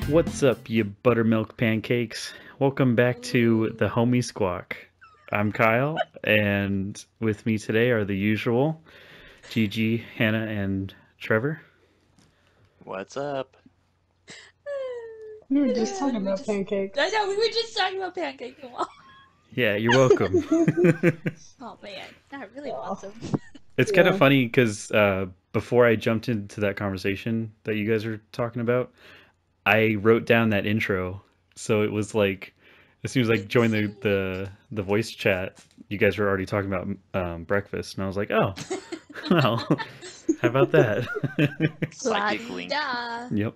What's up, you buttermilk pancakes? Welcome back to the homie Squak. I'm Kyle, and with me today are the usual Gigi, Hannah, and Trevor. What's up? We were just talking We about just, pancakes. I know, we were just talking about pancakes. Yeah, you're welcome. Oh man, I really want Oh, some. It's kind of yeah. funny because before I jumped into that conversation that you guys were talking about, I wrote down that intro. So it was like, as soon as I joined the voice chat, you guys were already talking about breakfast, and I was like, oh, well, how about that? Psychic link. La-di-da. Yep.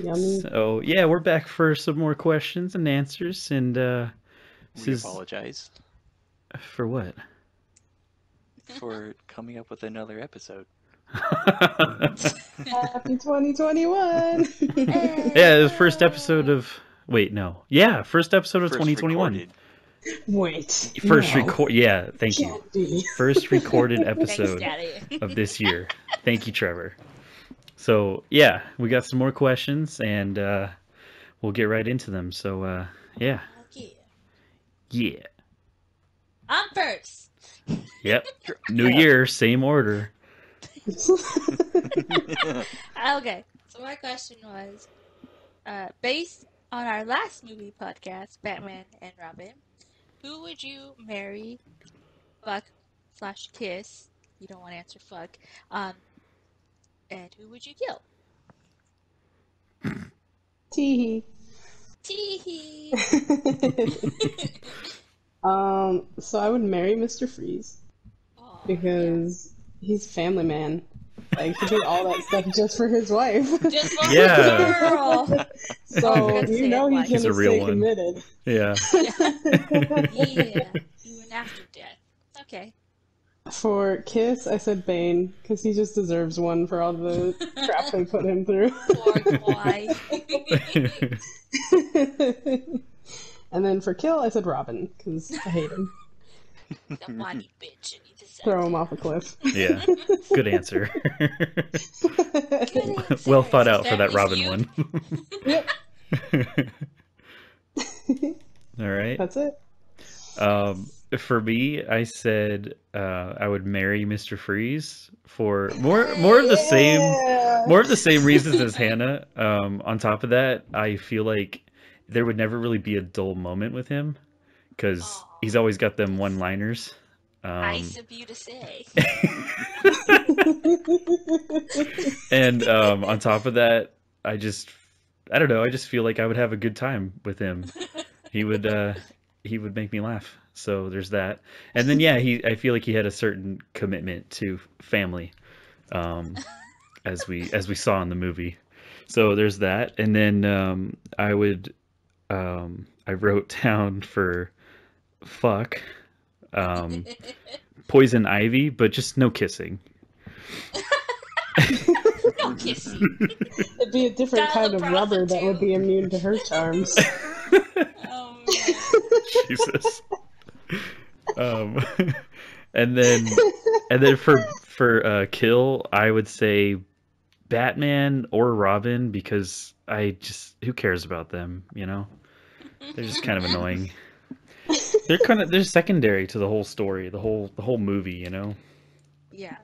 Yummy. So yeah, we're back for some more questions and answers, and this We is apologize for what? for coming up with another episode. Happy 2021. Yeah, the first episode of. Wait, no. Yeah, first episode of First 2021. recorded. Wait. First No. record. Yeah, thank you. Can't be. First recorded Thanks, episode Daddy. of this year. Thank you, Trevor. So yeah, we got some more questions, and we'll get right into them. So yeah, Okay. yeah, I'm first. yep. New year, same order. Okay, so my question was, based on our last movie podcast, Batman and Robin, who would you marry, fuck, slash kiss? You don't want to answer fuck. And who would you kill? Teehee. Teehee. So I would marry Mr. Freeze Oh, because he's family man. Like he did all that stuff just for his wife. yeah. Just for Yeah. the girl. So Good you save know wife. he's He's a gonna real stay one. committed. Yeah. Yeah, even after death. Okay. For Kiss, I said Bane because he just deserves one for all the crap they put him through. Poor boy. And then for Kill, I said Robin because I hate him. The money bitch. And you deserve Throw him it. off a cliff. Yeah. Good answer. Good answer. Well thought So out for that Family's Robin Feud? one. Yep, All right. that's it. For me, I said I would marry Mr. Freeze for more of the same Yeah. more of the same reasons as Hannah. On top of that, I feel like there would never really be a dull moment with him because Aw. he's always got them one-liners. Nice of you to say. And on top of that, I don't know. I just feel like I would have a good time with him. He would make me laugh. So there's that. And then yeah, I feel like he had a certain commitment to family, as we saw in the movie. So there's that. And then I wrote down for fuck poison ivy, but just no kissing. No kissing. It'd be a different Gotta kind of look rubber that would prostitute. be immune to her charms. Oh, man. Jesus. Um, and then for kill, I would say Batman or Robin because who cares about them, you know? They're just kind of annoying. They're secondary to the whole story, the whole movie, you know? Yes.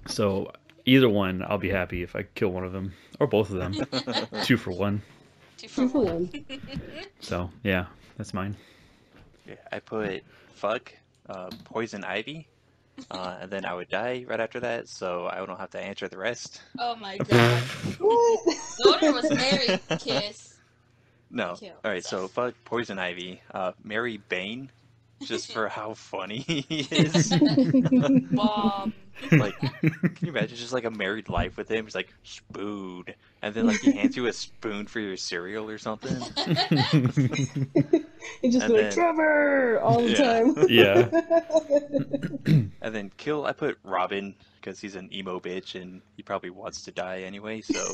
So either one, I'll be happy if I kill one of them or both of them. 2 for 1. Two Two for for one. one. So, yeah, that's mine. Yeah, I put fuck, poison ivy, and then I would die right after that, so I don't have to answer the rest. Oh my god. What? The order was marry, kiss, No. kill. Alright, so fuck poison ivy, marry Bane, just for how funny he is. Bomb. Like, can you imagine just like a married life with him? He's like, spoon. And then like he hands you a spoon for your cereal or something. You just And be then- like, Trevor! All the Yeah. time. Yeah. And then kill, I put Robin, because he's an emo bitch and he probably wants to die anyway, so.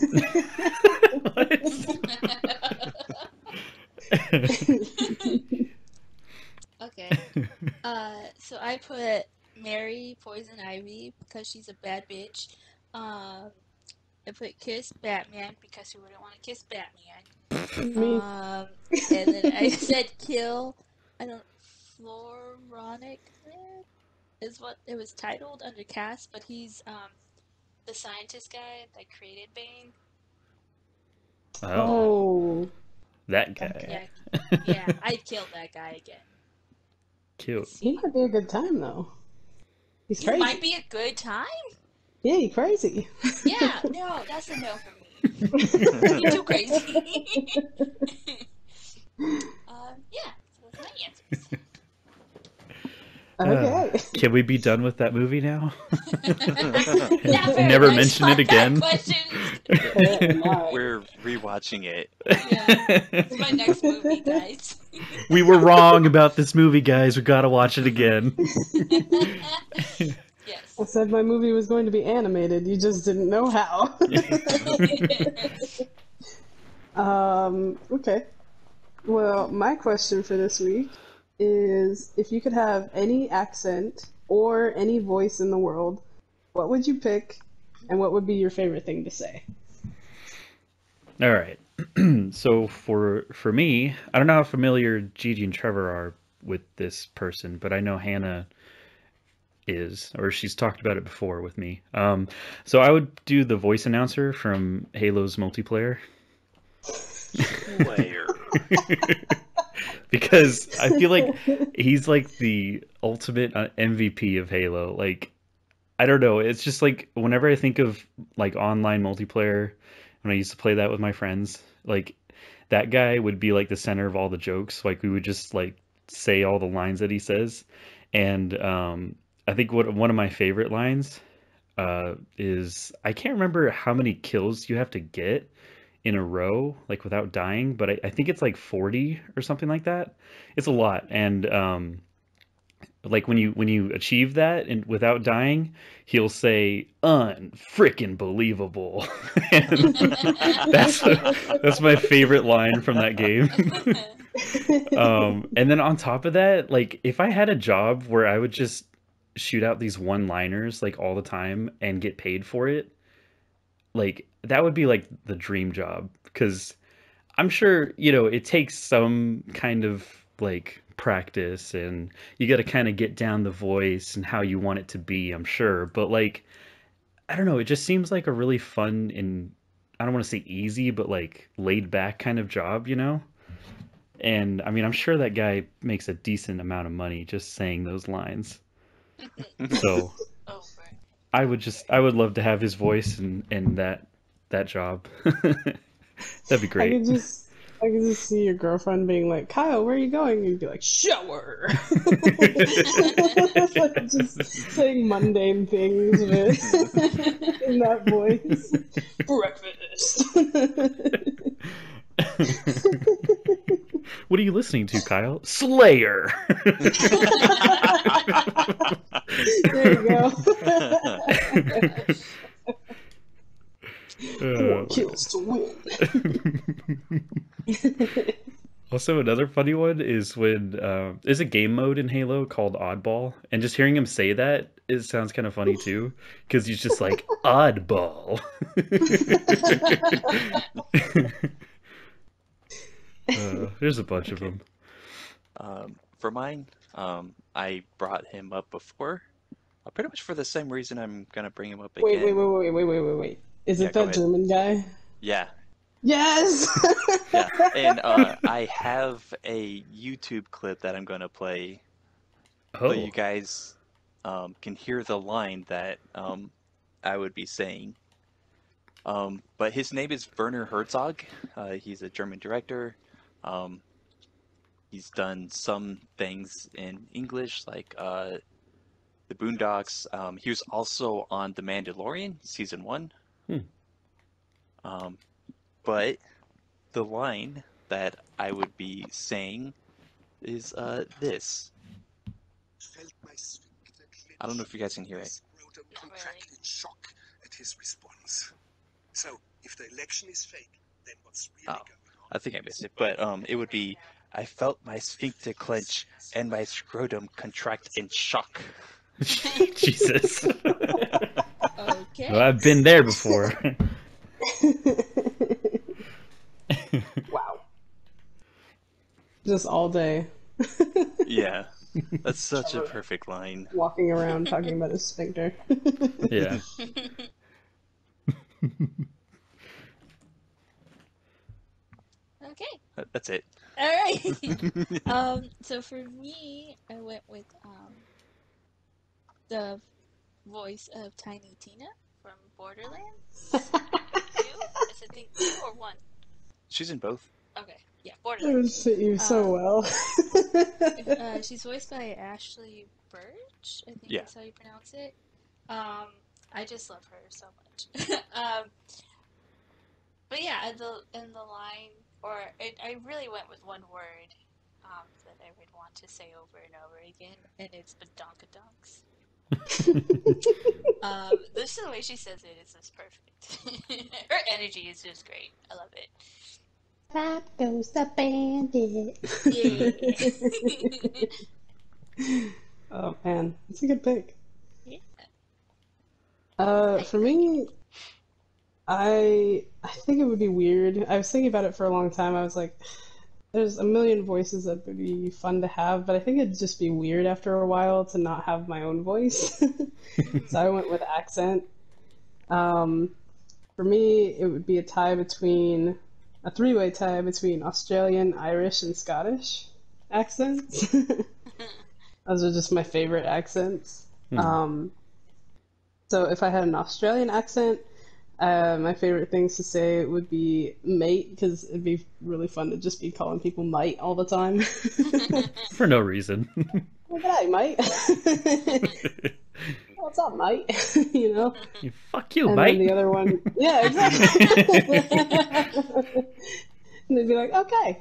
Okay. So I put Mary Poison Ivy because she's a bad bitch. I put kiss Batman because who wouldn't want to kiss Batman? Me. And then I said kill. I don't. Floronic is what it was titled under cast, but he's the scientist guy that created Bane. Oh, Oh, that guy. Yeah, I'd kill that guy again. Cute. he might be a good time though. He's He crazy. might be a good time. Yeah, he's crazy. Yeah, no, that's a no for me. You're too crazy. Yeah, so that's my answers. Okay. Can we be done with that movie now? Not very Never much mention on it that again. question. We're rewatching it. Yeah, it's my next movie, guys. We were wrong about this movie, guys. We gotta watch it again. Yes. I said my movie was going to be animated. You just didn't know how. Okay. Well, my question for this week is if you could have any accent or any voice in the world, what would you pick and what would be your favorite thing to say? All right. So for me, I don't know how familiar Gigi and Trevor are with this person, but I know Hannah is, or she's talked about it before with me. So I would do the voice announcer from Halo's multiplayer. Player. Because I feel like he's like the ultimate MVP of Halo. Like, I don't know. It's just like whenever I think of like online multiplayer, when I used to play that with my friends, like that guy would be like the center of all the jokes. Like we would just like say all the lines that he says. And I think one of my favorite lines is I can't remember how many kills you have to get in a row, like without dying, but I think it's like 40 or something like that. It's a lot, and like when you achieve that and without dying, he'll say "unfrickin' believable," and that's my favorite line from that game. And then on top of that, like if I had a job where I would just shoot out these one-liners like all the time and get paid for it, like that would be like the dream job because I'm sure, it takes some kind of like practice and you got to kind of get down the voice and how you want it to be, I'm sure. But like, I don't know, it just seems like a really fun and I don't want to say easy, but like laid back kind of job, And I mean, I'm sure that guy makes a decent amount of money just saying those lines. So Over. I would love to have his voice and that job. That'd be I great. could just see your girlfriend being like, Kyle, where are you going? And you'd be like, shower. Like just saying mundane things in that voice. Breakfast. What are you listening to, Kyle? Slayer. There you go. Four kills to win. Also, another funny one is when there's a game mode in Halo called Oddball, and just hearing him say that, it sounds kind of funny too, because he's just like, Oddball. There's a bunch of them. For mine, I brought him up before, pretty much for the same reason I'm gonna bring him up again. Wait. Is Yeah, it go that ahead. German guy? Yeah, Yes! yeah, and I have a YouTube clip that I'm gonna play so Oh, you guys can hear the line that I would be saying. But his name is Werner Herzog. He's a German director. He's done some things in English, like The Boondocks. He was also on The Mandalorian, season 1. But the line that I would be saying is this. I don't know if you guys can hear it. Contracted shock at his response. So, if the election is fake, then what's really going on? I think I missed it, but it would be, I felt my sphincter clench and my scrotum contract in shock. Jesus. Okay. Well, I've been there before. Wow. Just all day. Yeah, that's such a Trevor perfect line. walking around talking about his sphincter. Yeah. Okay. That's it. All right. So for me, I went with the voice of Tiny Tina from Borderlands 2. Is it think 2 or 1? She's in both. Okay, yeah, It would Borderlands. fit you so well. She's voiced by Ashley Birch. I think Yeah. that's how you pronounce it. Um, I just love her so much. But yeah, in the line, I really went with one word that I would want to say over and over again, and it's badonkadonks. This is the way she says it is just perfect. Her energy is just great. I love it. That goes the bandit. Yeah. Oh man, that's a good pick. Yeah. For me, I think it would be weird. I was thinking about it for a long time. I was like, there's a million voices that would be fun to have, but I think it'd just be weird after a while to not have my own voice. So I went with accent. For me, it would be a three-way tie between Australian, Irish, and Scottish accents. Those are just my favorite accents. So if I had an Australian accent, my favorite things to say would be mate, because it'd be really fun to just be calling people mate all the time. For no reason. Oh, g'day, mate. What's up, mate? You know? Fuck you, And mate. then the other one, yeah, exactly. And they'd be like, okay.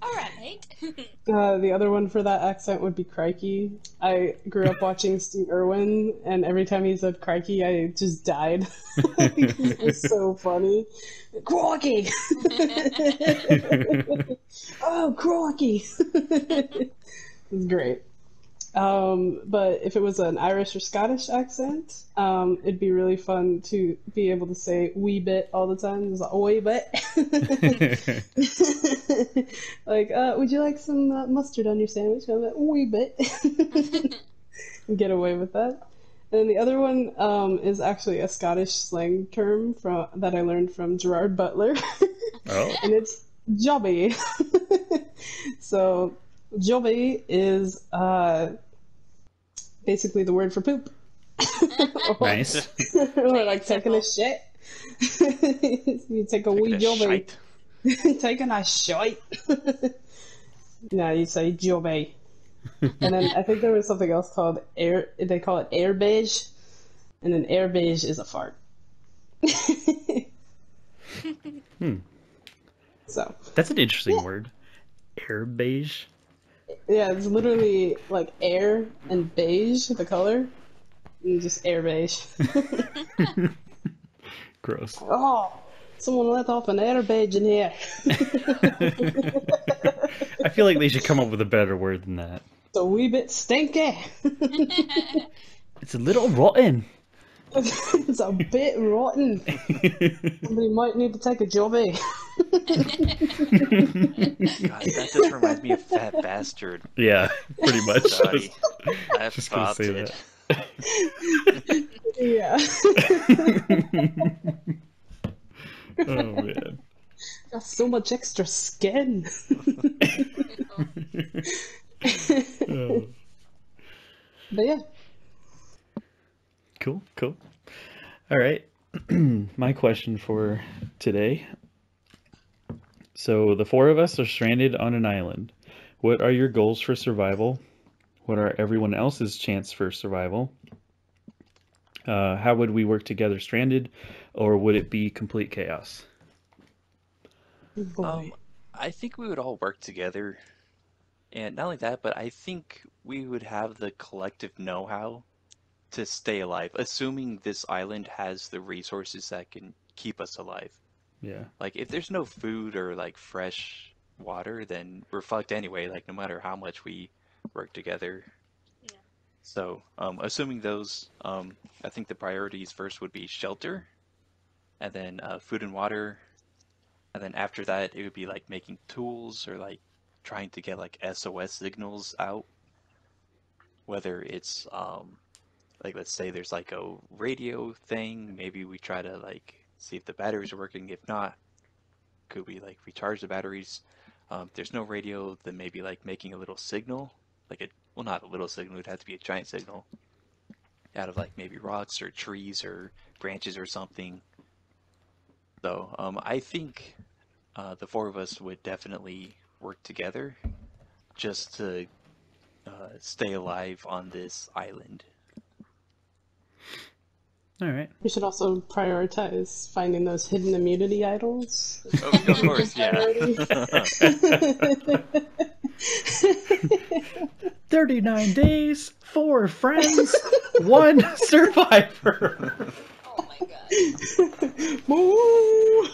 All right, mate. The other one for that accent would be crikey. I grew up watching Steve Irwin, and every time he said crikey, I just died. It was so funny. Crikey! Oh, crikey! It was great. But if it was an Irish or Scottish accent, it'd be really fun to be able to say wee bit all the time. It's like, wee bit. Like, would you like some mustard on your sandwich? I'm like, wee bit. Get away with that. And the other one is actually a Scottish slang term that I learned from Gerard Butler. Oh. And it's jobby. So, jobby is basically the word for poop. Nice. Or like taking a shit. You take a wee jobby. Taking a shite. No, you say jobby. And then I think there was something else called they call it air beige. And an air beige is a fart. So. That's an interesting word. Air beige. Yeah, it's literally like air and beige, the color. And just air beige. Gross. Oh, someone let off an air beige in here. I feel like they should come up with a better word than that. It's a wee bit stinky. It's a little rotten. It's a bit rotten. Somebody might need to take a jobby. God, that just reminds me of Fat Bastard. Yeah, pretty much. Sorry. I Just gonna say farted. that. Yeah. Oh man. Got so much extra skin. Oh. But yeah. Cool. All right. My question for today. So the four of us are stranded on an island. What are your goals for survival? What are everyone else's chance for survival? How would we work together stranded, or would it be complete chaos? Boy. I think we would all work together. And not only that, but I think we would have the collective know-how to stay alive, assuming this island has the resources that can keep us alive. Yeah. Like, if there's no food or, like, fresh water, then we're fucked anyway, like, no matter how much we work together. Yeah. So, assuming those, I think the priorities first would be shelter. and then food and water, and then after that it would be like making tools or like trying to get like SOS signals out, whether it's like let's say there's like a radio thing, maybe we try to like see if the batteries are working. If not, could we like recharge the batteries? If there's no radio, then maybe like making a little signal, like a well, not a little signal, it'd have to be a giant signal out of like maybe rocks or trees or branches or something. So I think the four of us would definitely work together just to stay alive on this island. All right. We should also prioritize finding those hidden immunity idols. Of course, yeah. 39 days, 4 friends, 1 survivor. Oh my god. Moo!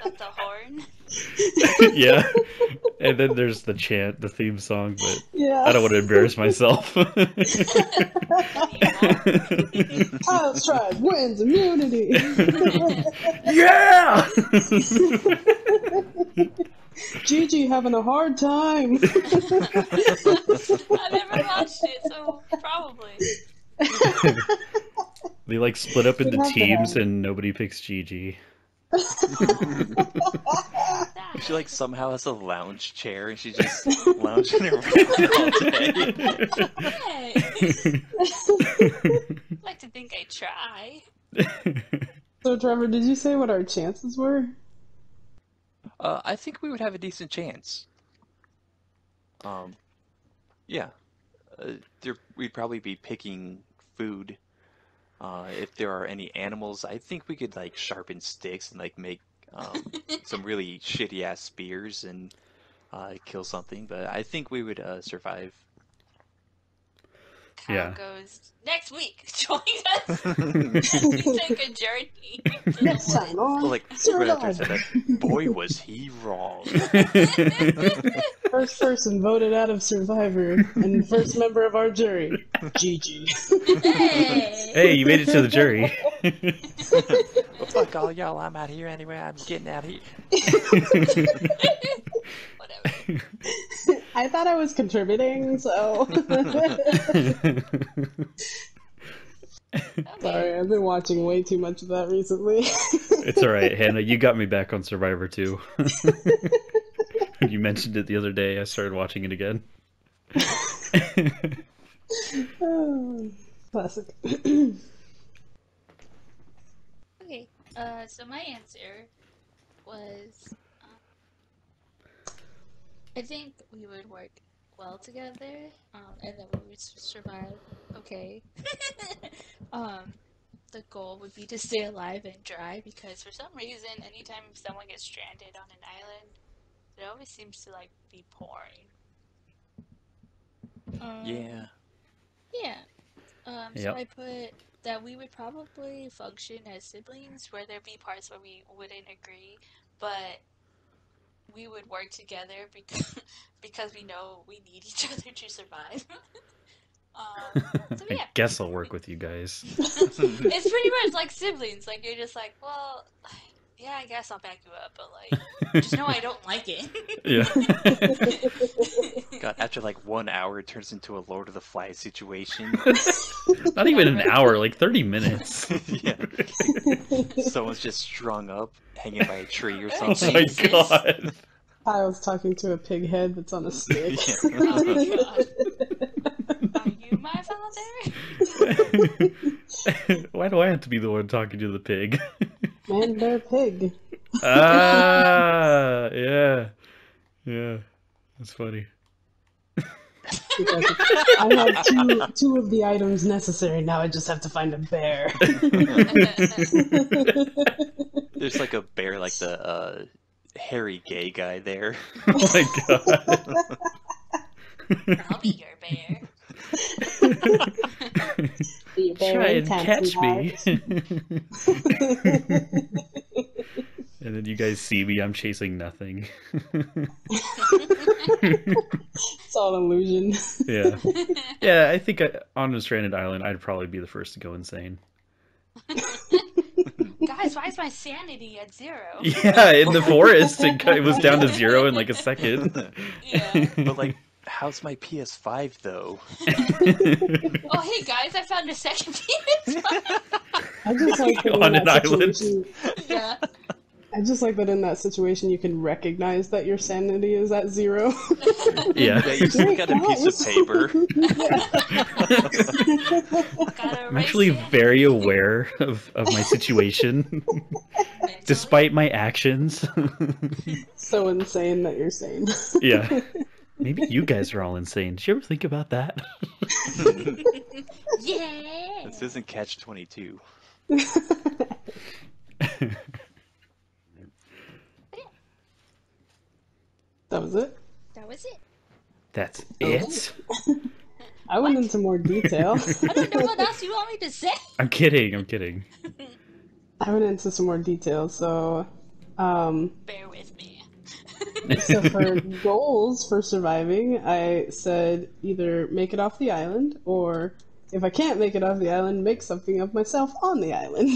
That's a horn. Yeah. And then there's the chant, the theme song, but Yeah. I don't want to embarrass myself. Kyle's tribe wins immunity. Yeah! Gigi having a hard time. I've never watched it, so probably. They like split up into We'd have to teams have- and nobody picks Gigi. She like somehow has a lounge chair and she's just lounging around all day. Hey. I'd like to think I try. So, Trevor, did you say what our chances were? I think we would have a decent chance. Yeah. We'd probably be picking food. If there are any animals, I think we could like sharpen sticks and like make some really shitty ass spears and kill something. But I think we would survive. Kyle Yeah. goes, next week, join us. We take a journey to Next the time on Well, like right after I said that, boy was he wrong. First person voted out of Survivor and first member of our jury, Gigi. woods. Hey! Hey, you made it to the jury. Well, fuck all y'all, I'm out here anyway. I'm getting out here. Whatever. I thought I was contributing, so. Sorry, I've been watching way too much of that recently. It's alright, Hannah. You got me back on Survivor too. You mentioned it the other day. I started watching it again. Classic. Okay, so my answer was, I think we would work well together, and then we would survive okay. The goal would be to stay alive and dry, because for some reason, anytime someone gets stranded on an island, it always seems to like be pouring. Yeah. Yeah. So Yep. I put that we would probably function as siblings, where there'd be parts where we wouldn't agree, but we would work together because we know we need each other to survive. So I yeah, guess I'll work with you guys. it's pretty much like siblings. Like you're just like, well, yeah, I guess I'll back you up, but like, just know I don't like it. Yeah. God, after like 1 hour, it turns into a Lord of the Flies situation. Not even an hour, like 30 minutes. Yeah. Someone's just strung up, hanging by a tree or Oh something. my Jesus. god. Kyle's talking to a pig head that's on a stick. Oh my god. Are you my father? Why do I have to be the one talking to the pig? Man, bear, pig. Ah, yeah. Yeah. That's funny. Because I have two of the items necessary. Now I just have to find a bear. There's like a bear, like the hairy gay guy there. Oh my god. I'll be your bear. Be a bear Try and anytime, catch me. sweetheart. And then you guys see me, I'm chasing nothing. It's all illusion. Yeah. Yeah, I think on a stranded island, I'd probably be the first to go insane. Guys, why is my sanity at 0? Yeah, in the forest, it was down to 0 in like a second. Yeah. But like, how's my PS5 though? Oh, hey guys, I found a second PS5. I just like that On in an that island. situation. Yeah. I just like that in that situation you can recognize that your sanity is at 0. Yeah. Yeah, you just look at a piece of paper. Gotta I'm erase actually sanity. very aware of my situation, Mentally. despite my actions. So insane that you're sane. Yeah. Maybe you guys are all insane. Did you ever think about that? Yeah. This isn't Catch 22. That was it. That was it. That's it? I went into more detail. I don't know what else you want me to say. I'm kidding. I went into some more detail. So, Bear with me. so for goals for surviving, I said either make it off the island, or if I can't make it off the island, make something of myself on the island.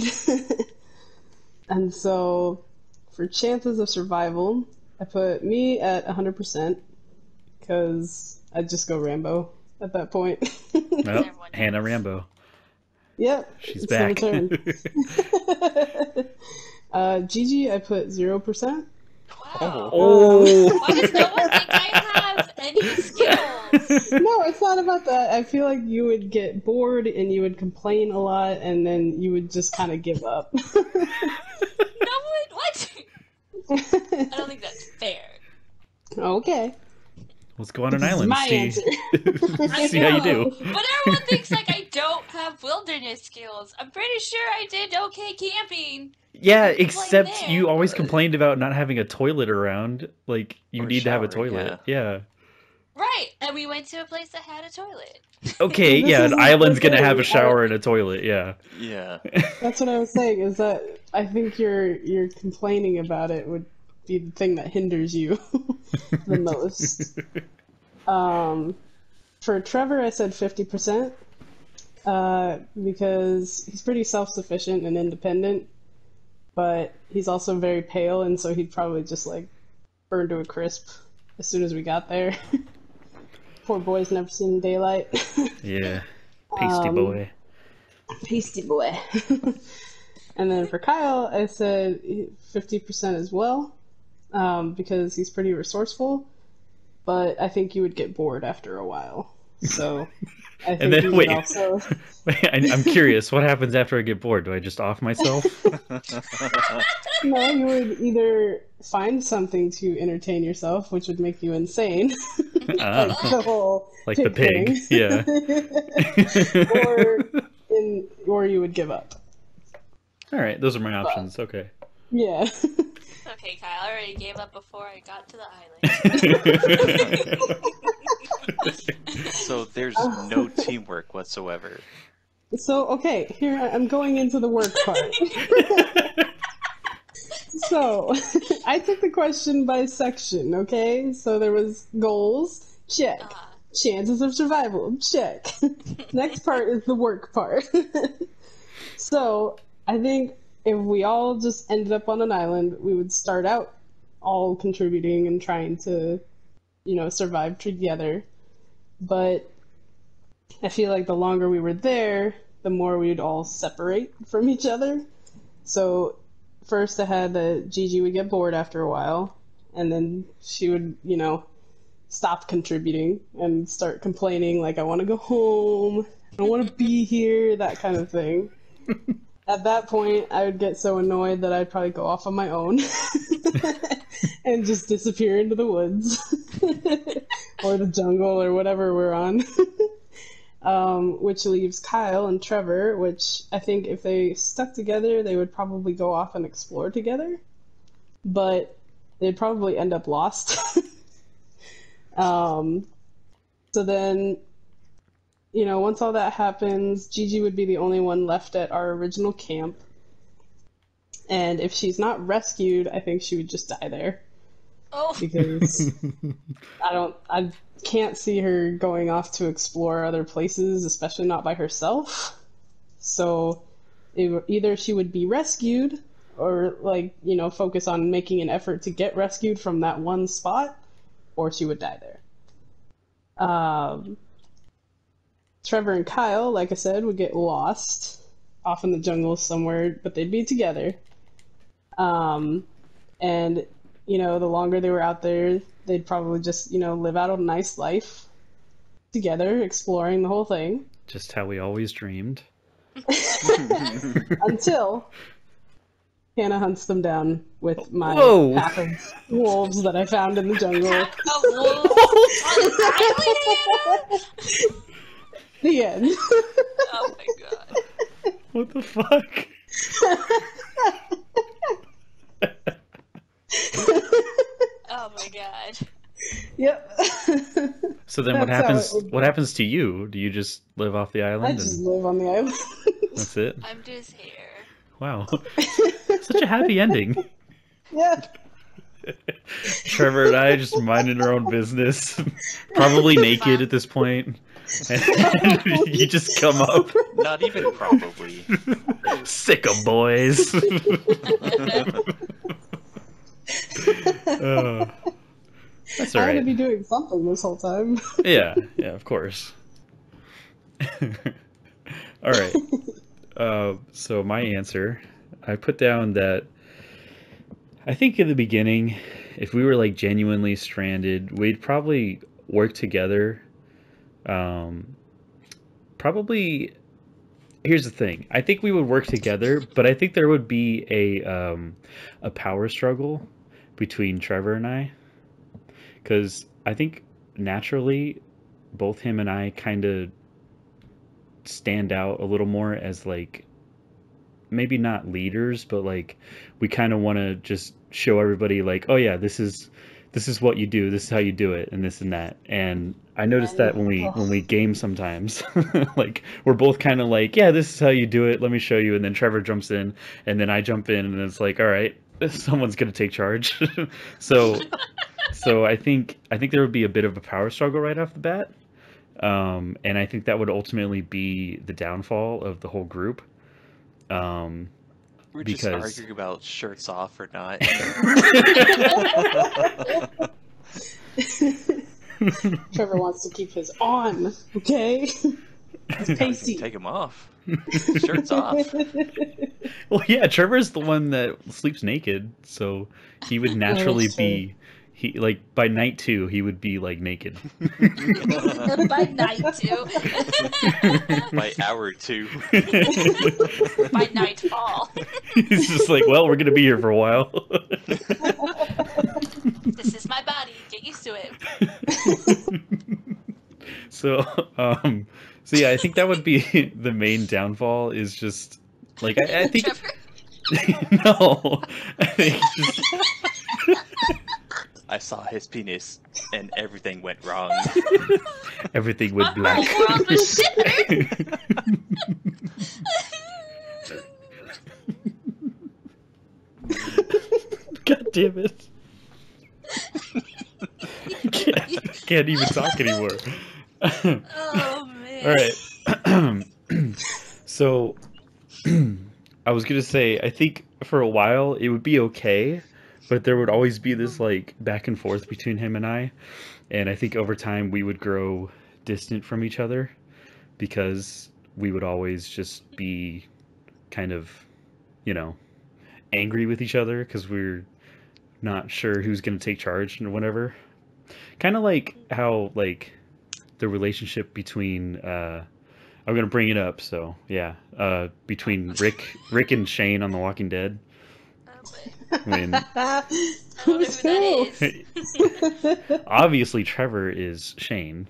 And so, for chances of survival, I put me at 100%, because I'd just go Rambo at that point. Well, Everyone Hannah knows. Rambo. Yep. She's it's my back. turn. Gigi, I put 0%. Wow. Oh. Why does no one think I have any skills? No, it's not about that. I feel like you would get bored and you would complain a lot, and then you would just kind of give up. No one. What? I don't think that's fair. Okay. Let's go on an This is island. my See, answer. I see how you do. know, but everyone thinks like I don't have wilderness skills. I'm pretty sure I did okay camping. Yeah, Like except there. you always complained about not having a toilet around. Like, you Or a need to have a shower, toilet. Yeah. Right, and we went to a place that had a toilet. Okay, This yeah, an isn't island's the gonna have a thing. shower and a toilet, yeah. Yeah. That's what I was saying, is that I think your complaining about it would be the thing that hinders you the most. For Trevor, I said 50%, because he's pretty self-sufficient and independent, but he's also very pale, and so he'd probably just like burn to a crisp as soon as we got there. Poor boy's never seen daylight. Yeah. Pasty boy. Pasty boy. And then for Kyle, I said 50% as well, because he's pretty resourceful, but I think you would get bored after a while. So I think And then, you would wait. also... I'm curious, what happens after I get bored? Do I just off myself? No, you would either find something to entertain yourself, which would make you insane, Ah, like the whole like the pig, thing. yeah. or you would give up. All right, those are my options. Okay. Yeah. Okay, Kyle, I already gave up before I got to the island. So there's no teamwork whatsoever. So, okay, here I'm going into the work part. So, I took the question by section, okay? So there was goals, check. Chances of survival, check. Next part is the work part. So, I think if we all just ended up on an island, we would start out all contributing and trying to, survive together. But I feel like the longer we were there, the more we'd all separate from each other. So first I had that Gigi would get bored after a while, and then she would, stop contributing and start complaining like, I want to go home, I don't want to be here, that kind of thing. At that point, I would get so annoyed that I'd probably go off on my own and just disappear into the woods or the jungle or whatever we're on. Which leaves Kyle and Trevor, which I think if they stuck together, they would probably go off and explore together, but they'd probably end up lost. So then, once all that happens, Gigi would be the only one left at our original camp. And if she's not rescued, I think she would just die there. Oh, Because I can't see her going off to explore other places, especially not by herself. So Either she would be rescued, or like, you know, focus on making an effort to get rescued from that one spot, or she would die there. Trevor and Kyle, like I said, would get lost off in the jungle somewhere, but they'd be together. And, you know, the longer they were out there, they'd probably just, you know, live out a nice life together, exploring the whole thing. Just how we always dreamed. Until Hannah hunts them down with my Whoa. pack of wolves that I found in the jungle. Pack of wolves on an island? The end. Oh my god. What the fuck? Oh my god. Yep. So then what That's how happens? it would What go. happens to you? Do you just live off the I island just and live on the island. that's it? I'm just here. Wow. Such a happy ending. Yeah. Trevor and I just minding our own business. Probably naked at this point. And you just come up. Not even probably. Sick of boys. That's I had to alright. be doing something this whole time. Yeah, of course. Alright. So my answer, I put down that I think in the beginning, if we were like genuinely stranded, we'd probably work together. Probably, here's the thing. I think we would work together, but I think there would be a power struggle between Trevor and I, because I think naturally, both him and I kind of stand out a little more as like maybe not leaders, but like we kind of want to just show everybody like, oh yeah, this is what you do, this is how you do it, and this and that. And I noticed that when we game sometimes, like we're both kind of like, yeah, this is how you do it, let me show you, and then Trevor jumps in, and then I jump in, and it's like, all right, someone's gonna take charge. so I think there would be a bit of a power struggle right off the bat. And I think that would ultimately be the downfall of the whole group. We're just Because- arguing about shirts off or not. Trevor wants to keep his on, okay? It's pasty. Take them off. Shirts off. Well, yeah, Trevor's the one that sleeps naked, so he would naturally that's true. be. He like by night 2, he would be like naked. By night 2. By hour 2. By nightfall. He's just like, well, we're gonna be here for a while. This is my body. Get used to it. So yeah, I think that would be the main downfall. Is just like I think Trevor? no, I think just. I saw his penis and everything went wrong. Everything went My black. whole world was shattered. God damn it. Can't even talk anymore. Oh man. All right. So, I was gonna say, I think for a while it would be okay, but there would always be this like back and forth between him and I think over time we would grow distant from each other because we would always just be kind of, you know, angry with each other because we're not sure who's gonna take charge and whatever. Kind of like how like the relationship between I'm gonna bring it up, so yeah, between Rick and Shane on The Walking Dead. Oh, boy. When I don't know who that is. obviously Trevor is Shane.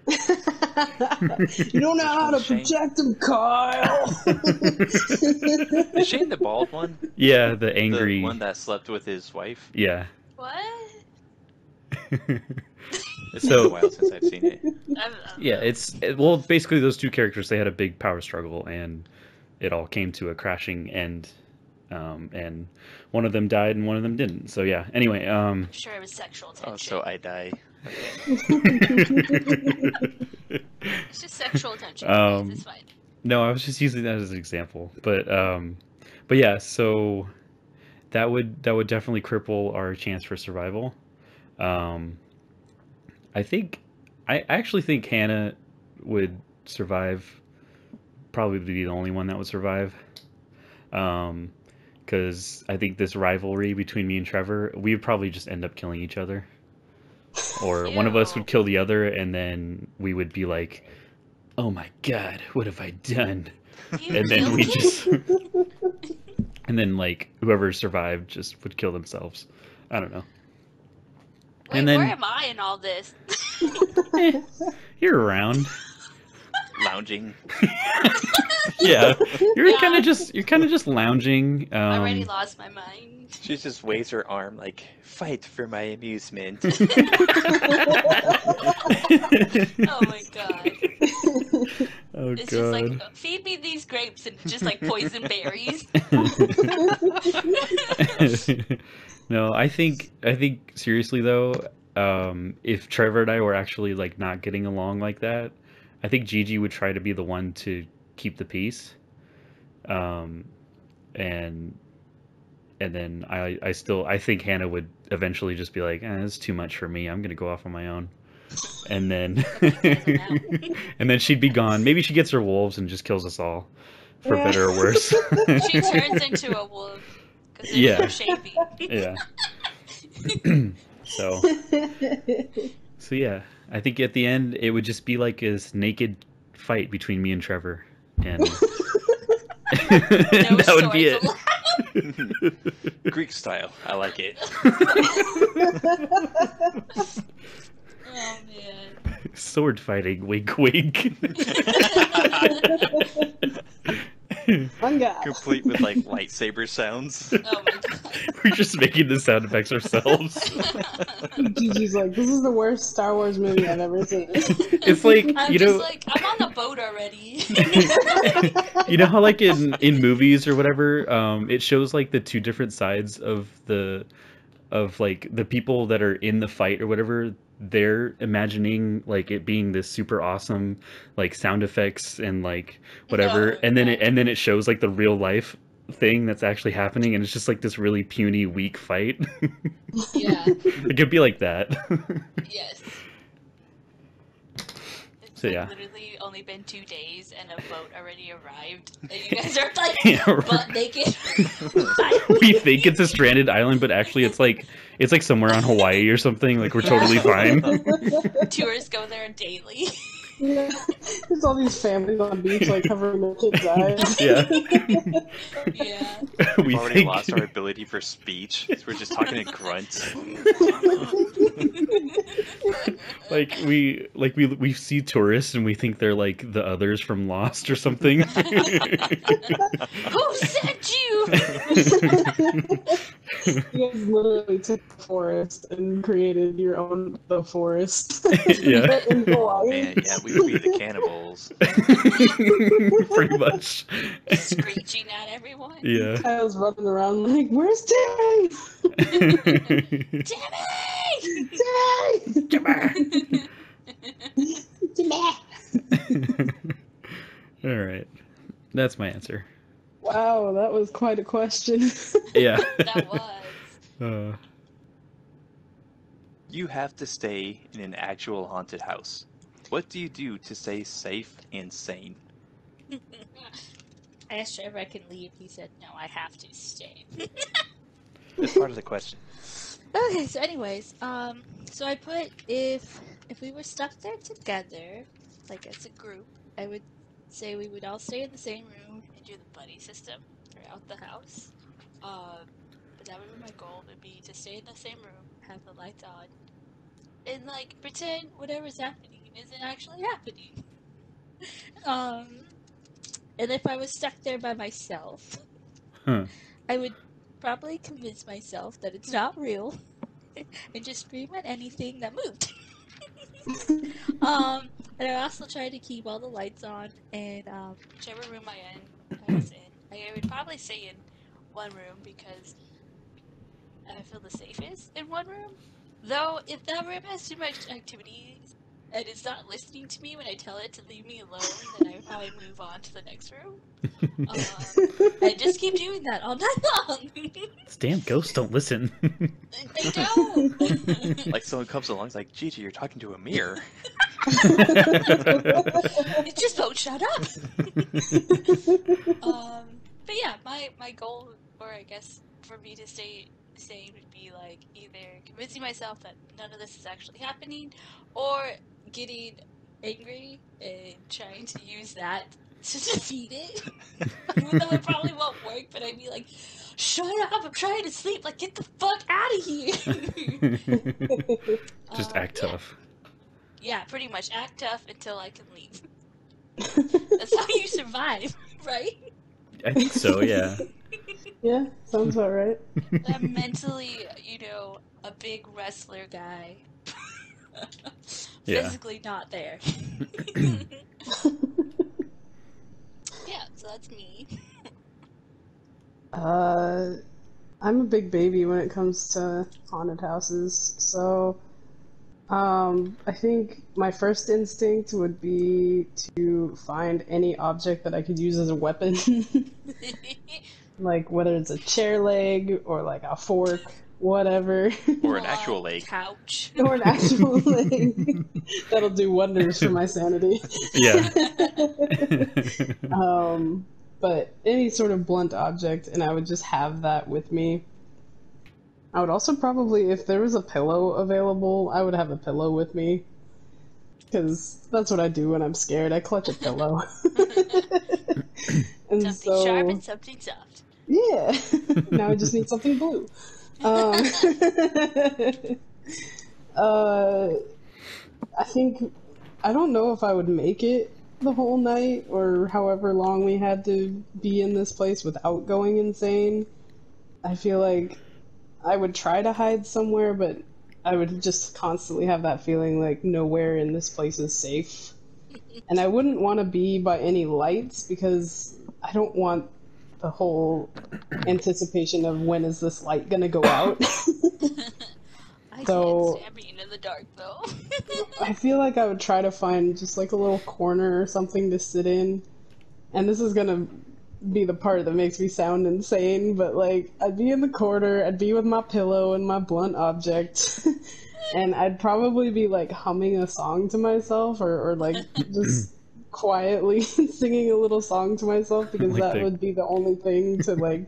You don't know how to Shane? protect him, Kyle. Is Shane the bald one? Yeah, the angry. The one that slept with his wife? Yeah. What? It's So- been a while since I've seen it. Yeah, well, basically those two characters, they had a big power struggle, and it all came to a crashing end. And one of them died, and one of them didn't. So yeah. Anyway, I'm sure it was sexual tension. Oh, so I die. It's just sexual tension. Um, It's fine. No, I was just using that as an example. But yeah, so that would definitely cripple our chance for survival. Um, I think I actually think Hannah would survive. Probably be the only one that would survive. Um, because I think this rivalry between me and Trevor, we would probably just end up killing each other, or one of us Ew. would kill the other, and then we would be like, "Oh my God, what have I done?" You And then killed we him? just, and then like whoever survived just would kill themselves. I don't know. Wait, And where then am I in all this? you're around. Lounging. Yeah, you're Yeah. kind of just lounging. I already lost my mind. She just waves her arm like, fight for my amusement. Oh my god. Oh It's just like, God. feed me these grapes and just like poison berries. No, I think seriously though, if Trevor and I were actually like not getting along like that, I think Gigi would try to be the one to keep the peace. Um, and then I think Hannah would eventually just be like, it's too much for me. I'm gonna go off on my own. And then and then she'd be gone. Maybe she gets her wolves and just kills us all, for Yeah. better or worse. She turns into a wolf because it's Yeah. so shavy. Yeah. So yeah, I think at the end it would just be like this naked fight between me and Trevor, and No that would be stories it. allowed. Greek style. I like it. Oh man. Sword fighting, wink, wink. Fun guy. Complete with like lightsaber sounds. Oh my god. We're just making the sound effects ourselves. Gigi's like, this is the worst Star Wars movie I've ever seen. It's like, I'm you just know, like, I'm on the boat already. you know how like in movies or whatever, it shows like the two different sides of like the people that are in the fight or whatever. They're imagining like it being this super awesome like sound effects and like whatever, No, and then no. it shows like the real life thing that's actually happening, and it's just like this really puny weak fight. Yeah. It could be like that. Yes. It's So, like yeah. literally only been 2 days and a boat already arrived. And you guys are like Yeah, butt naked. we think it's a stranded island, but actually it's like somewhere on Hawaii or something. Like we're totally fine. Tourists go there daily. Yeah. There's all these families on the beach like covering their kids' eyes. Yeah. Yeah. We've We already think lost our ability for speech. We're just talking in grunts. we see tourists and we think they're like the others from Lost or something. Who sent you? You guys literally took the forest and created your own the forest. Yeah. In Hawaii. Man, yeah, we would be the cannibals. Pretty much. Screeching at everyone. Yeah. Kyle's running around like, where's Timmy? Timmy! All right. That's my answer. Wow, that was quite a question. Yeah. That was. You have to stay in an actual haunted house. What do you do to stay safe and sane? I asked Trevor if I can leave. He said, no, I have to stay. That's part of the question. Okay, so anyways, so I put if we were stuck there together, like as a group, I would say we would all stay in the same room and do the buddy system throughout the house. But that would be my goal, would be to stay in the same room, have the lights on, and like pretend whatever's happening isn't actually happening. And if I was stuck there by myself, Huh. I would probably convince myself that it's not real and just scream at anything that moved. And I also try to keep all the lights on, and whichever room I was in, I would probably stay in one room because I feel the safest in one room. Though, if that room has too much activity and it's not listening to me when I tell it to leave me alone, then I probably move on to the next room. I just keep doing that all night long. These damn ghosts don't listen. They don't. Like someone comes along, it's like, Gigi, you're talking to a mirror. It just won't shut up. But yeah, my goal, or I guess for me to stay sane, would be like either convincing myself that none of this is actually happening, or getting angry and trying to use that to defeat it. Even though it probably won't work, but I'd be like, shut up, I'm trying to sleep, like get the fuck out of here. Just act tough. Yeah, pretty much act tough until I can leave. That's how you survive, right? I think so, yeah. Yeah, sounds about right. I'm mentally, a big wrestler guy. Yeah. Physically not there. Yeah, so that's me. I'm a big baby when it comes to haunted houses, so I think my first instinct would be to find any object that I could use as a weapon. Like whether it's a chair leg or like a fork, whatever. Or an actual leg. Couch. Or an actual leg. That'll do wonders for my sanity. Yeah. But any sort of blunt object, and I would just have that with me. I would also probably, if there was a pillow available, I would have a pillow with me. Because that's what I do when I'm scared. I clutch a pillow. And Something sharp and something soft. Yeah. Now I just need something blue. I think, I don't know if I would make it the whole night or however long we had to be in this place without going insane. I feel like I would try to hide somewhere, but I would just constantly have that feeling like nowhere in this place is safe. And I wouldn't want to be by any lights because I don't want the whole anticipation of when is this light gonna go out. I So- can't stand being in the dark, though. I feel like I would try to find just like a little corner or something to sit in. And this is gonna be the part that makes me sound insane, but like I'd be in the corner, I'd be with my pillow and my blunt object, and I'd probably be like humming a song to myself or like just quietly singing a little song to myself because Like that the- would be the only thing to like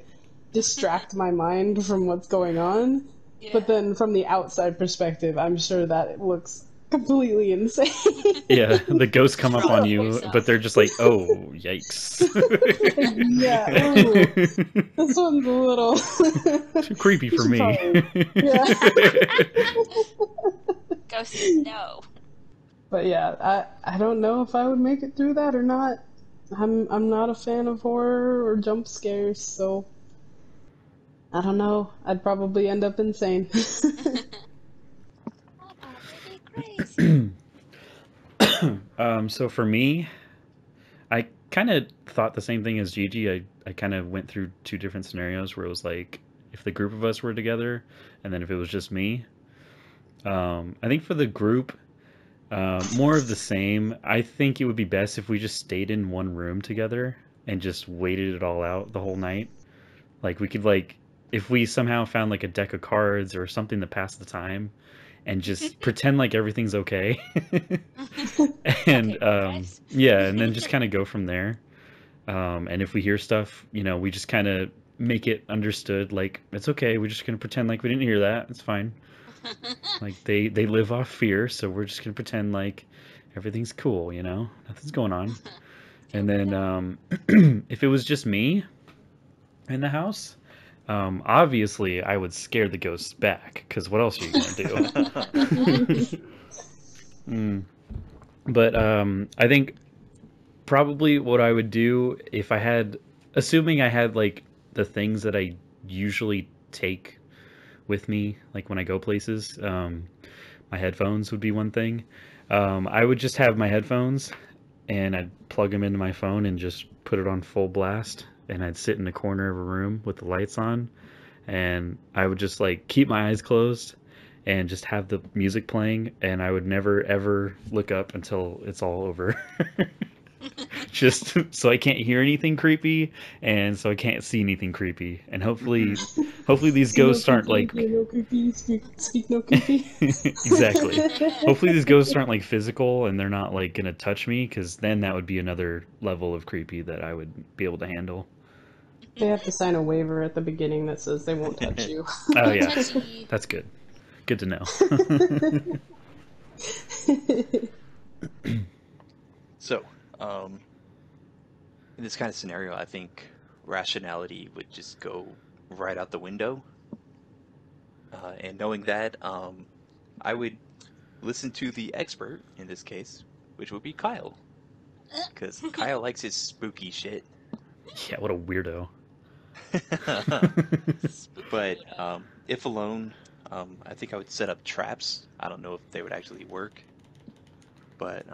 distract my mind from what's going on. Yeah. But then from the outside perspective, I'm sure that it looks completely insane. Yeah, the ghosts come up on you, Yourself. but they're just like, oh, yikes. Yeah, ooh, this one's a little Too creepy for should me. probably- yeah. Ghosts, no. But yeah, I don't know if I would make it through that or not. I'm not a fan of horror or jump scares, so I don't know. I'd probably end up insane. I'll probably be crazy. So for me, I kind of thought the same thing as Gigi. I kind of went through two different scenarios where it was like if the group of us were together, and then if it was just me. I think for the group, more of the same. I think it would be best if we just stayed in one room together and just waited it all out the whole night. Like we could if we somehow found like a deck of cards or something to pass the time and just pretend like everything's okay. And nice. yeah, and then just kind of go from there. And if we hear stuff, we just kind of make it understood like it's okay. We're just gonna pretend like we didn't hear that. It's fine. Like they live off fear, so we're just gonna pretend like everything's cool, nothing's going on. And then if it was just me in the house, obviously I would scare the ghosts back because what else are you gonna do? But I think probably what I would do if I had, assuming I had like the things that I usually take with me, like when I go places, my headphones would be one thing. I would just have my headphones and I'd plug them into my phone and just put it on full blast, and I'd sit in the corner of a room with the lights on, and I would just like keep my eyes closed and just have the music playing, and I would never ever look up until it's all over. Just so I can't hear anything creepy, and so I can't see anything creepy. And hopefully these See no ghosts aren't creepy, like hear no creepy, speak no creepy. exactly. Hopefully these ghosts aren't like physical and they're not like gonna touch me, because then that would be another level of creepy that I would be able to handle. They have to sign a waiver at the beginning that says they won't touch you. Oh yeah, Touchy. that's good. Good to know. So, in this kind of scenario, I think rationality would just go right out the window. And knowing that, I would listen to the expert in this case, which would be Kyle. Because Kyle likes his spooky shit. Yeah, what a weirdo. But if alone, I think I would set up traps. I don't know if they would actually work. But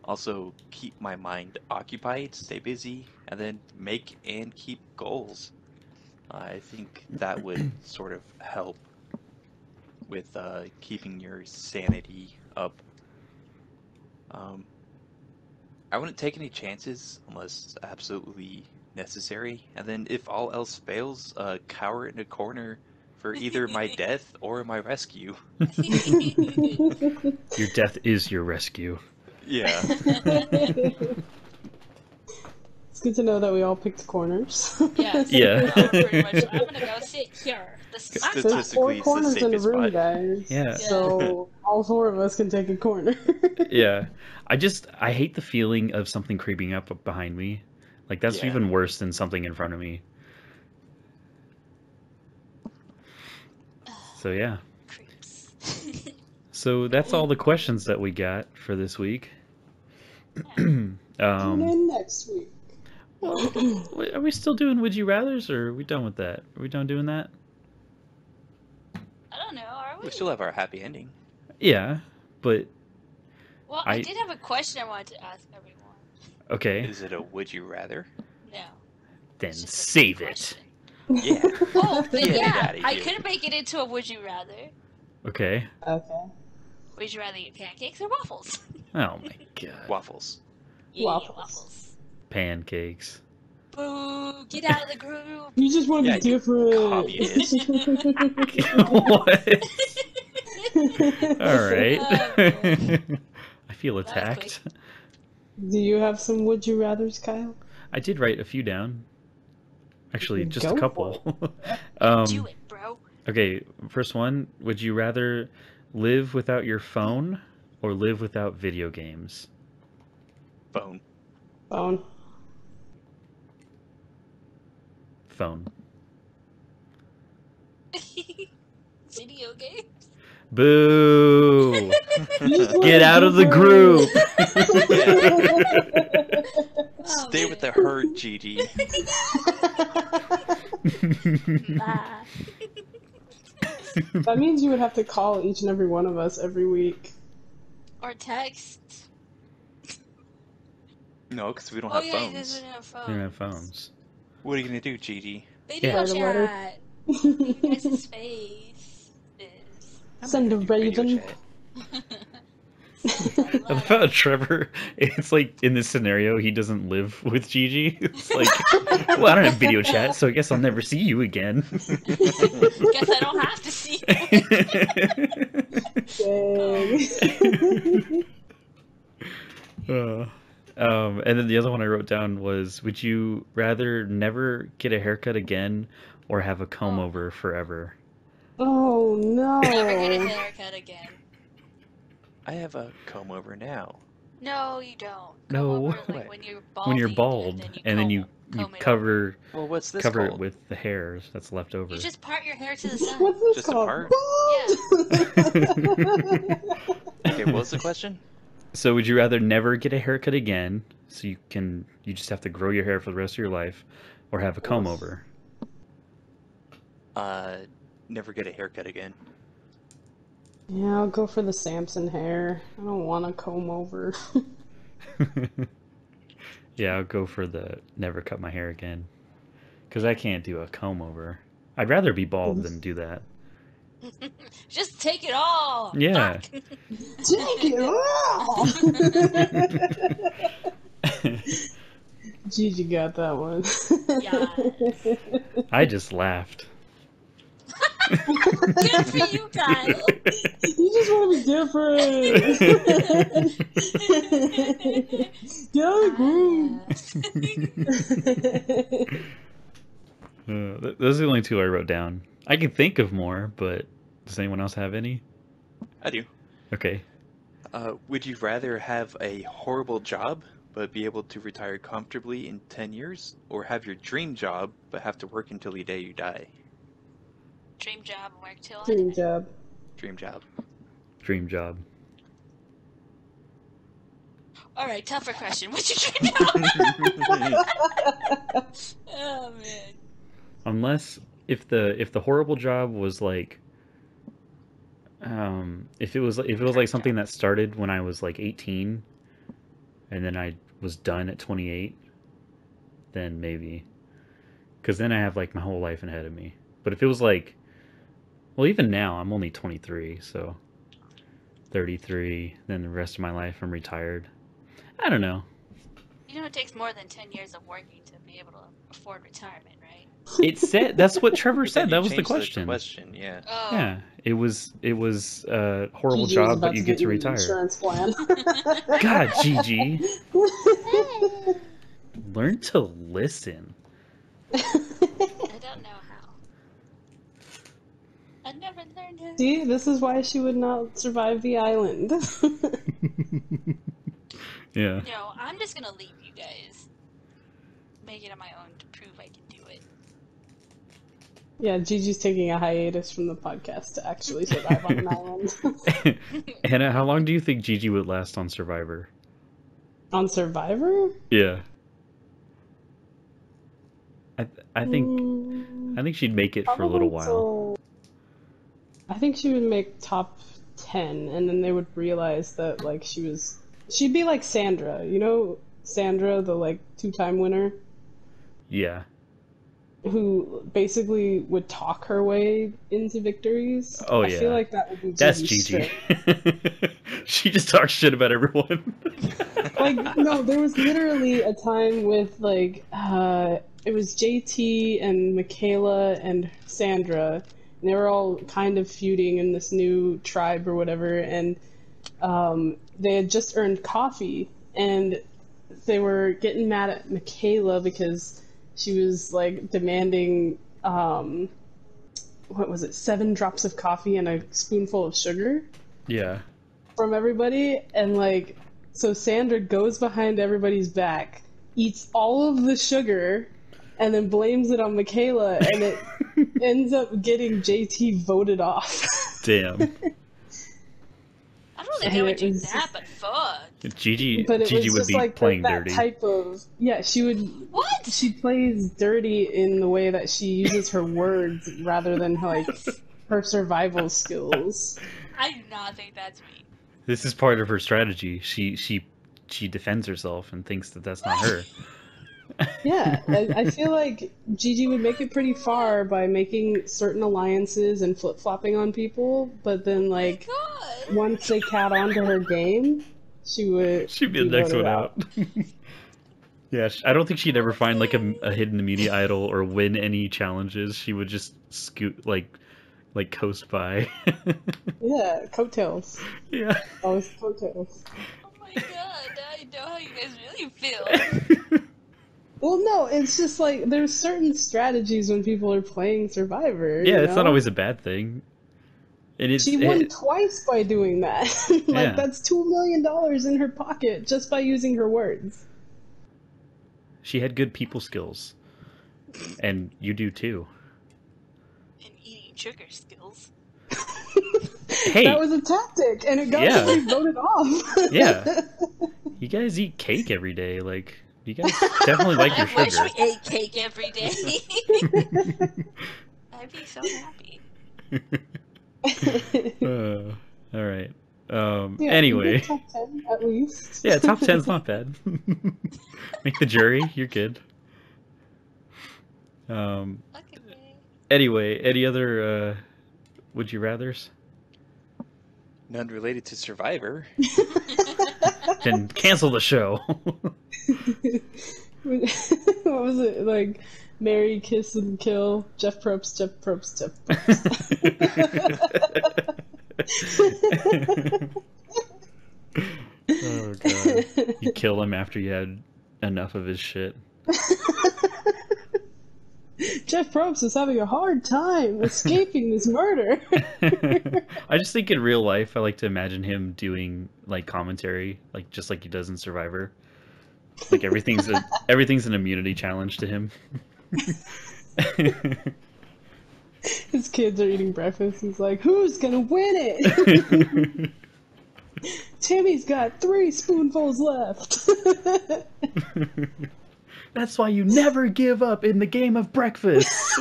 also keep my mind occupied, stay busy, and then make and keep goals. I think that would sort of help with keeping your sanity up. I wouldn't take any chances unless absolutely necessary, and then if all else fails, cower in a corner for either my death or my rescue. Your death is your rescue. Yeah. It's good to know that we all picked corners. Yes. Yeah. Pretty much. I'm gonna go sit here. This is my There's spot. four Statistically, it's the corners in the safest room, spot. guys. Yeah. So all four of us can take a corner. Yeah. I hate the feeling of something creeping up behind me. Like that's Yeah. even worse than something in front of me. So yeah. Creeps. So that's all the questions that we got for this week. Tune in next week. Are we still doing Would You Rathers, or are we done with that? Are we done doing that? I don't know. Are we? We still have our happy ending. Yeah, but Well, I did have a question I wanted to ask everyone. okay, Is it a would you rather? No. then It's just a save it. question. Yeah. Oh, then Get it yeah. outta I here. could make it into a would you rather. Okay. Okay. Would you rather eat pancakes or waffles? Oh my god. Waffles. Yeah, Waffles. waffles. Pancakes. Boo! Get out of the group. You just want to Yeah, be you different. What? All right. Oh, man. I feel was attacked. Do you have some would you rathers, Kyle? I did write a few down. Actually, just Go a for couple. Do it, bro. Okay, first one. Would you rather live without your phone or live without video games? Phone. Phone. Phone. Video games. Boo! You Get out of the just group! Oh, Stay with the man. herd, Gigi. Ah. That means you would have to call each and every one of us every week. Or text. No, because we don't Oh have yeah, phones. you guys don't have phones. They don't have phones. What are you gonna do, Gigi? Video Write a letter. chat. You guys' face is. Send a raven. I thought Trevor, it's like in this scenario, he doesn't live with Gigi. It's like, well, I don't have video chat, so I guess I'll never see you again. Guess I don't have to see you. Dang. And then the other one I wrote down was, would you rather never get a haircut again or have a comb over forever? Oh no. Never get a haircut again. I have a comb over now. No, you don't. No. Comb over, like, when you're bald. When you're bald, and then you comb it cover Well, what's this cover it called? with the hair that's left over. You just part your hair to the side. What's this Just a called? part? Yeah. Okay, what was the question? So would you rather never get a haircut again, so you just have to grow your hair for the rest of your life, or have a comb over? Never get a haircut again. Yeah, I'll go for the Samson hair. I don't want a comb over. Yeah, I'll go for the never cut my hair again, because I can't do a comb over. I'd rather be bald than do that. Just take it all. Yeah. Fuck. Take it all. Gigi got that one. Yes. I just laughed. Good for you, Kyle. You just want to be different. Get out of the group. Those are the only two I wrote down. I can think of more, but does anyone else have any? I do. Okay. Would you rather have a horrible job but be able to retire comfortably in 10 years, or have your dream job but have to work until the day you die? Dream job, work till I Dream die. job. Dream job. Dream job. All right, tougher question. What's your dream job? Oh man. Unless if the horrible job was like if it was like something that started when I was like 18 and then I was done at 28, then maybe, because then I have like my whole life ahead of me. But if it was like, well, even now I'm only 23, so 33, then the rest of my life I'm retired. I don't know. You know, it takes more than 10 years of working to be able to afford retirement, right? It said that's what Trevor said. That was the Changed question. Yeah. Oh. Yeah, it was a horrible Gigi was job, about but you get to an retire. Insurance plan. God, Gigi, learn to listen. I don't know how. I never learned how. See, this is why she would not survive the island. Yeah. No, I'm just gonna leave you guys. Make it on my own to prove I can do it. Yeah, Gigi's taking a hiatus from the podcast to actually survive on an island. Hannah, how long do you think Gigi would last on Survivor? On Survivor? Yeah. I think she'd make it for a little while. So, I think she would make top 10, and then they would realize that like she'd be like Sandra. You know Sandra, the like 2-time winner, Yeah. who basically would talk her way into victories. Oh, I yeah. feel like that would be That's Gigi's Gigi. strength. She just talks shit about everyone. Like, no, there was literally a time with like it was JT and Michaela and Sandra, and they were all kind of feuding in this new tribe or whatever, and they had just earned coffee, and they were getting mad at Michaela because she was like demanding what was it, 7 drops of coffee and a spoonful of sugar Yeah. from everybody, and like, so Sandra goes behind everybody's back, eats all of the sugar, and then blames it on Michaela, and it ends up getting JT voted off. Damn. I don't think I would do that, but fuck. Gigi But it Gigi was would just be like playing that dirty. type of, yeah, she would. What? She plays dirty in the way that she uses her words rather than like her survival skills. I do not think that's me. This is part of her strategy. She defends herself and thinks that that's not her. Yeah, I feel like Gigi would make it pretty far by making certain alliances and flip-flopping on people, but then like God. once they caught on to her game, she'd She'd be the next voted one out. Yeah, I don't think she'd ever find like a hidden media idol or win any challenges. She would just scoot like coast by. Yeah, coattails. Yeah. Always coattails. Oh my god, now I know how you guys really feel. Well, no, it's just like there's certain strategies when people are playing Survivor. Yeah, you it's not know? always a bad thing. She won twice by doing that. Like, Yeah. that's $2 million in her pocket just by using her words. She had good people skills. And you do too. And eating sugar skills. Hey, That was a tactic, and it got Yeah. somebody voted off. Yeah. You guys eat cake every day. Like, you guys definitely like your I wish sugar. we ate cake every day. I'd be so happy. All right. Yeah, Anyway. you get top 10 at least. Yeah, top 10's not bad. Make the jury. You're good. Look at me. Anyway, any other would you rather's? None related to Survivor. Then cancel the show. What was it like? Marry, kiss, and kill. Jeff Probst, Jeff Probst, Jeff Probst. Oh god. You kill him after you had enough of his shit. Jeff Probst is having a hard time escaping this murder. I just think in real life I like to imagine him doing like commentary, like just like he does in Survivor. Like everything's an immunity challenge to him. His kids are eating breakfast. He's like, "Who's gonna win it?" Timmy's got 3 spoonfuls left. That's why you never give up in the game of breakfast.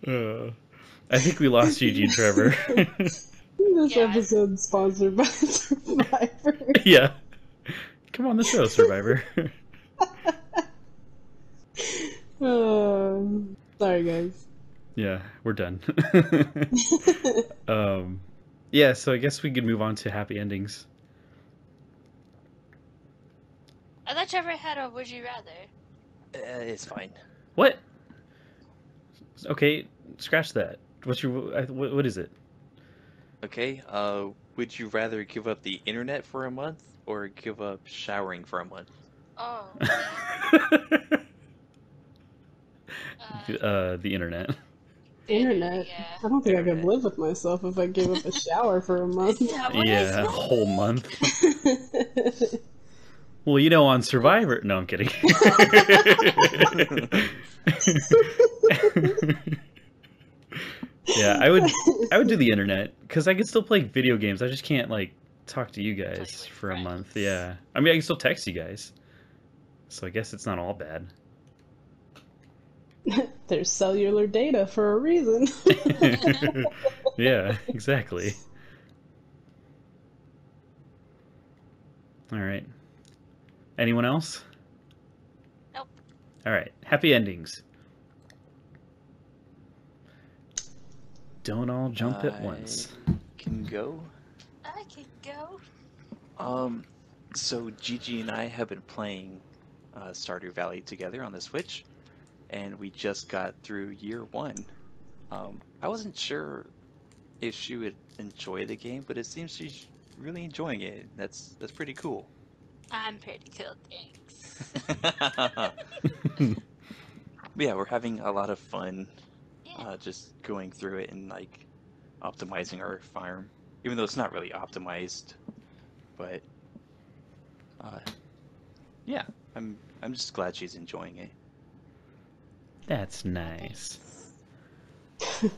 I think we lost Gigi and Trevor. This episode's sponsored by Survivor. Yeah. Come on the show, Survivor. Sorry, guys. Yeah, we're done. Yeah, so I guess we could move on to happy endings. I thought Trevor had a would you rather. It's fine. What? Okay, scratch that. What's your what is it? Okay, would you rather give up the internet for a month or give up showering for a month? Oh. The internet. Internet. Yeah. I don't think I Internet. could live with myself if I gave up a shower for a month. Yeah, a whole month. Well, you know, on Survivor. No, I'm kidding. Yeah, I would do the internet because I can still play video games. I just can't like talk to you guys for a month. Yeah, I mean I can still text you guys, so I guess it's not all bad. There's cellular data for a reason. Yeah, exactly. All right. Anyone else? Nope. All right. Happy endings. Don't all jump at once. Can go. I can go. So Gigi and I have been playing Stardew Valley together on the Switch, and we just got through year 1. I wasn't sure if she would enjoy the game, but it seems she's really enjoying it. That's pretty cool. I'm pretty cool, thanks. Yeah, we're having a lot of fun Yeah. just going through it and like optimizing our farm, even though it's not really optimized. But yeah, I'm just glad she's enjoying it. That's nice. Because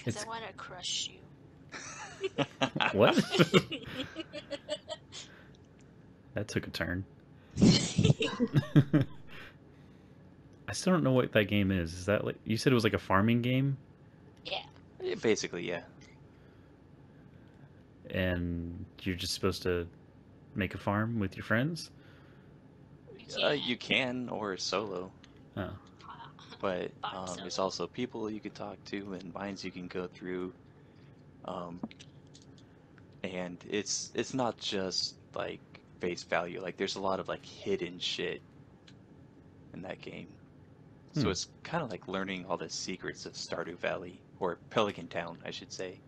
It's I want to crush you. what? That took a turn. I still don't know what that game is. Is that like you said it was like a farming game? Yeah. Yeah, basically, yeah. And you're just supposed to make a farm with your friends? You can, or solo, Oh. but Farm there's solo. also people you can talk to and mines you can go through. And it's not just like face value. Like there's a lot of like hidden shit in that game. So it's kind of like learning all the secrets of Stardew Valley, or Pelican Town, I should say.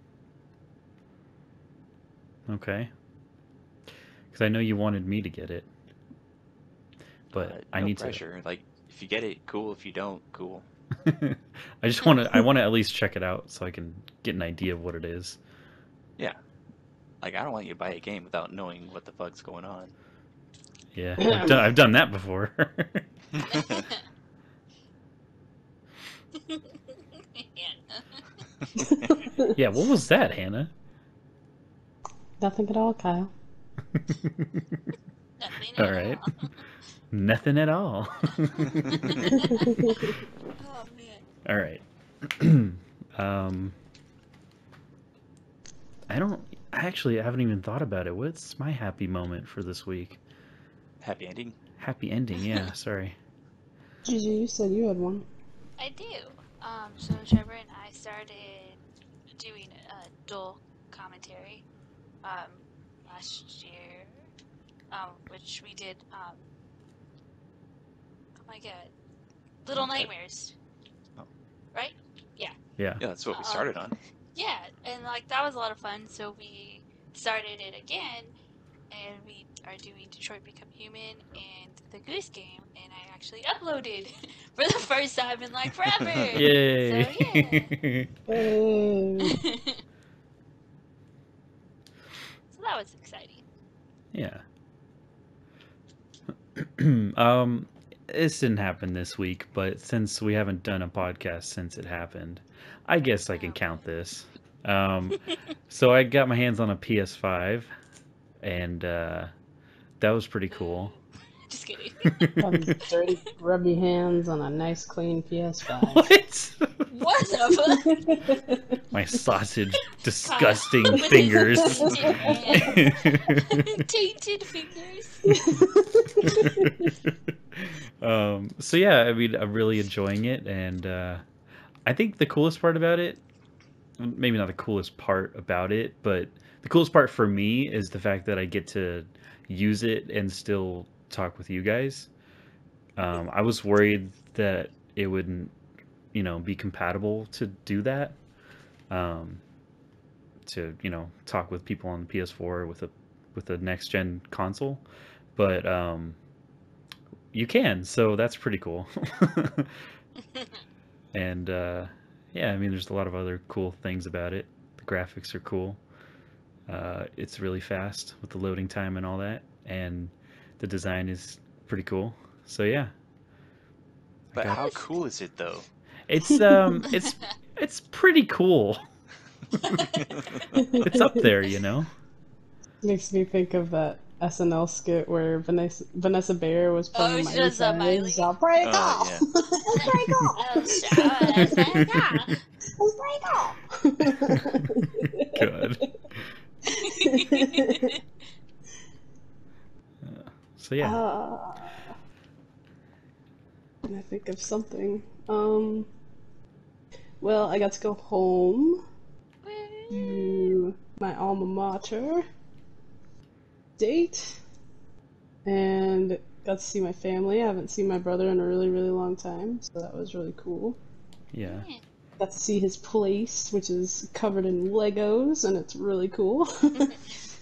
Okay. Because I know you wanted me to get it. But I no need pressure. Like if you get it, cool. If you don't, cool. to. I want to at least check it out so I can get an idea of what it is. Yeah. Like I don't want you to buy a game without knowing what the fuck's going on. Yeah, I've done that before. Yeah, what was that, Hannah? Nothing at all, Kyle. Nothing All at right. all. Nothing at all. Oh man. All right. I haven't even thought about it. What's my happy moment for this week? Happy ending. Happy ending, yeah, sorry. Gigi, you said you had one. I do. So Trevor and I started doing a dual commentary last year, which we did. Oh my god, Little Nightmares. Oh. Right? Yeah. Yeah. Yeah, that's what we started on. Yeah, and like that was a lot of fun. So we started it again, and we are doing Detroit Become Human and the Goose Game, and I actually uploaded for the first time in like forever. Yay! So yeah. Hey. So that was exciting. Yeah. This didn't happen this week, but since we haven't done a podcast since it happened, I guess I can count this. So I got my hands on a PS5, and that was pretty cool. Just kidding. Dirty, grubby hands on a nice, clean PS5. What? What the fuck? My sausage, disgusting fingers. Tainted fingers. So yeah, I mean, I'm really enjoying it, and I think the coolest part about it, maybe not the coolest part about it, but the coolest part for me is the fact that I get to use it and still talk with you guys. I was worried that it wouldn't, be compatible to do that. To talk with people on the PS4 with a next gen console, but you can, so that's pretty cool. And yeah, I mean, there's a lot of other cool things about it. The graphics are cool. It's really fast with the loading time and all that, and the design is pretty cool. So yeah. But how cool is it though? It's pretty cool. It's up there, Makes me think of that SNL skit where Vanessa Bayer was playing she does Miley. Break off! Yeah. Break off! Break off! Good. So yeah. Can I think of something? Well, I got to go home to my alma mater date and got to see my family. I haven't seen my brother in a really, really long time, so that was really cool. Yeah. Got to see his place, which is covered in Legos, and it's really cool.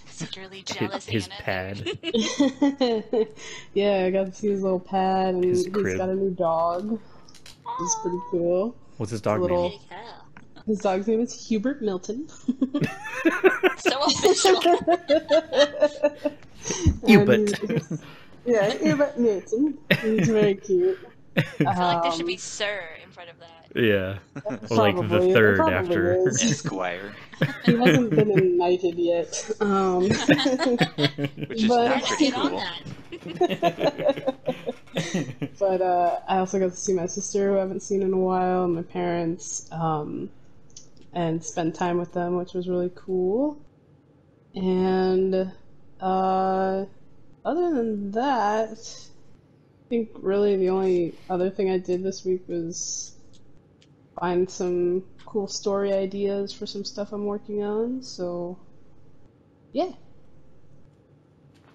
Secretly jealous. His Anna. pad. Yeah, I got to see his little pad, and His he's crib. got a new dog. It's pretty cool. What's his dog Little- name? Big hell. His dog's name is Hubert Milton. So official. Hubert. Yeah, Hubert Milton. He's very cute. I feel like there should be Sir in front of that. Yeah. Or like the Probably- third it probably after. is. Esquire. He hasn't been knighted yet. Which is But- not pretty Get on cool. that. But I also got to see my sister, who I haven't seen in a while, and my parents, and spend time with them, which was really cool. And other than that, I think really the only other thing I did this week was find some cool story ideas for some stuff I'm working on. So, yeah.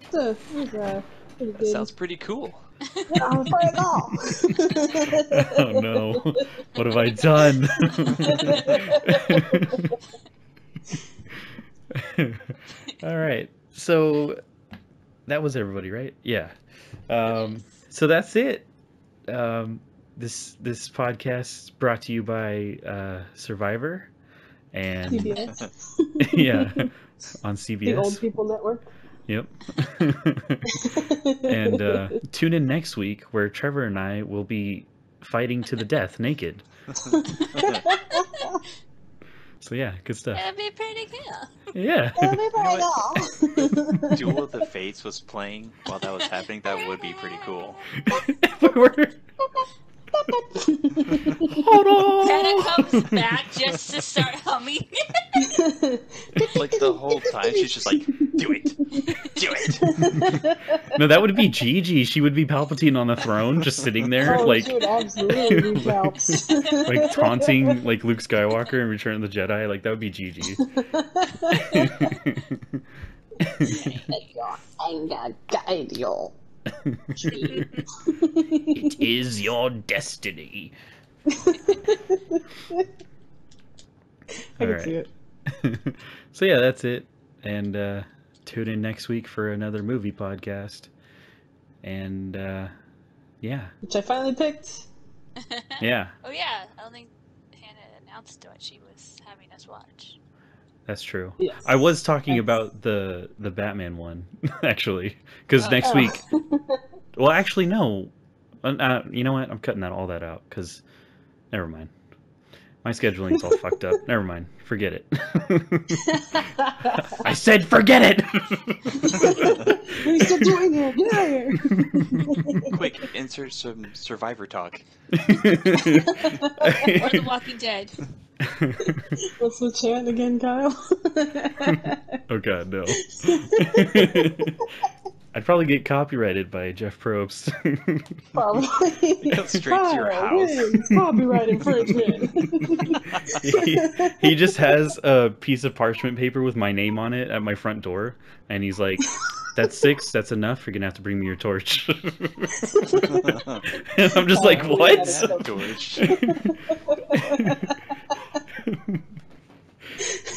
It was pretty That good. sounds pretty cool. I'm afraid not. Oh no. What have I done? All right. So that was everybody, right? Yeah. So that's it. This podcast is brought to you by Survivor and CBS. yeah, on The CBS. Old People Network. Yep. And tune in next week where Trevor and I will be fighting to the death naked. So yeah, good stuff. That'd be pretty cool. Yeah. Duel of the Fates was playing while that was happening. That would be pretty cool. If we were Hannah comes back just to start humming. Like the whole time, she's just like, do it, do it. No, that would be Gigi. She would be Palpatine on the throne, just sitting there, Oh, like she would absolutely be Palps. like taunting like Luke Skywalker in Return of the Jedi. Like that would be Gigi. Your anger guide you. It is your destiny. I can Alright. see it. So yeah, that's it. And tune in next week for another movie podcast. And yeah. Which I finally picked. Yeah, Oh yeah, I don't think Hannah announced what she was having us watch. that's true. Yes. I was talking Yes. about the Batman one, actually. Because Oh. next Oh. week... Well, actually, no. You know what? I'm cutting all that out, because... Never mind. My scheduling's all fucked up. Never mind. Forget it. I said forget it! What are you still doing here? Get out of here! Quick, insert some Survivor talk. Or The Walking Dead. What's the chant again, Kyle? Oh god, no. I'd probably get copyrighted by Jeff Probst. Probably. Go straight to your Kyle house. wins copyright infringement. he just has a piece of parchment paper with my name on it at my front door, and he's like, "That's 6. That's enough. You're gonna have to bring me your torch." And I'm just like, Oh, "What?" yeah. George.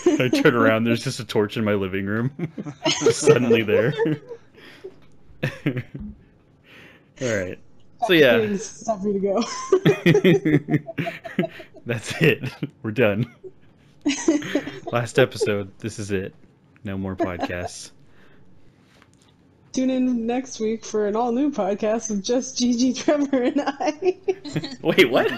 I turn around. There's just a torch in my living room, just suddenly there. All right. So yeah, It's time for you to go. that's it. We're done. Last episode. This is it. No more podcasts. Tune in next week for an all-new podcast with just Gigi, Trevor, and I. Wait, what?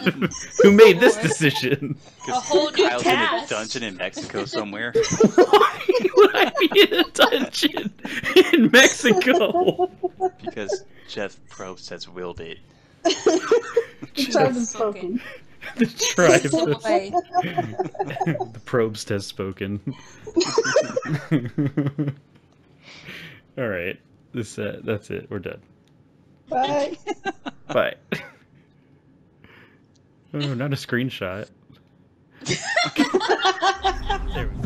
Who made this decision? A whole new Kyle's in a cast. dungeon in Mexico somewhere. Why would I be in a dungeon in Mexico? Because Jeff Probst has willed it. The tribe has spoken. The tribe. Boy. The probst has spoken. All right. That's it. We're done. Bye. Bye. Oh, not a screenshot. There we go.